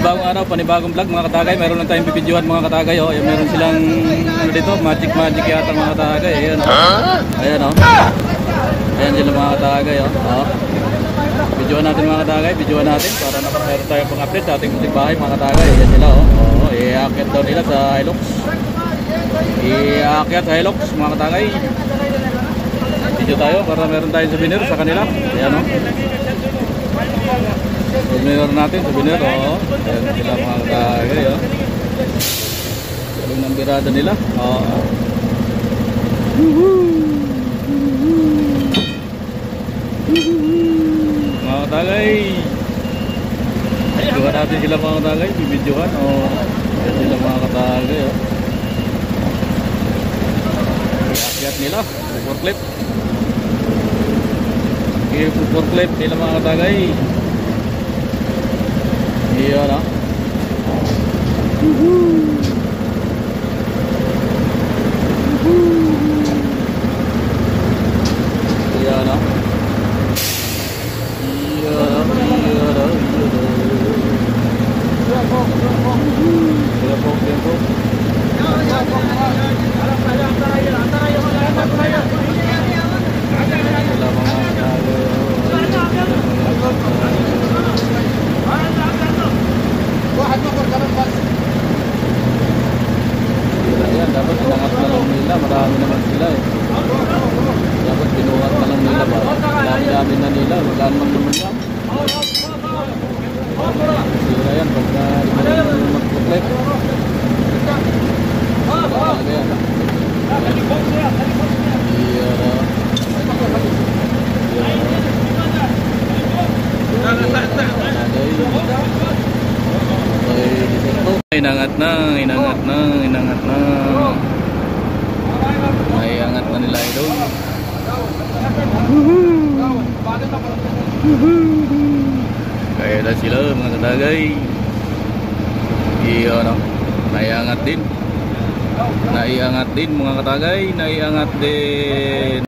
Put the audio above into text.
panibagong araw, panibagong vlog mga katagay. Meron lang tayong bibidyohan mga katagay. Oh. Ayan, meron silang ano dito, magic yata mga katagay. Ayan, oh. Ayan, oh. Ayan sila mga katagay. Oh. Bidyohan natin mga katagay, bidyohan natin para meron tayong pang-update sa ating munting bahay mga katagay. Ayan sila, oh. Oh, iaakyat daw nila sa Hilux. Iaakyat sa Hilux mga katagay. Video tayo para meron tayong souvenir sa kanila. Ayan, oh. Souvenir natin, souvenir, oh. Ayan sila mga katagay, oh. Galing ng birada nila, oh. Mga katagay, bibidyohan natin sila mga katagay, bibidyohan, oh. Ayan sila mga katagay, oh. Iakyat nila, forklift. Forklift nila mga katagay. Iyan, ah. Iyan, ah. Dapat inangat na lang nila, marami naman sila eh. Dapat binuhat na lang nila ba? Dami na nila, wala naman naman yan. Sira yan pagka mag-reflect. Talaga yan. Inangat na. May angat na nila ito. Kaya na sila mga katagay. Iyon, no? Naiangat din mga katagay. Naiangat din.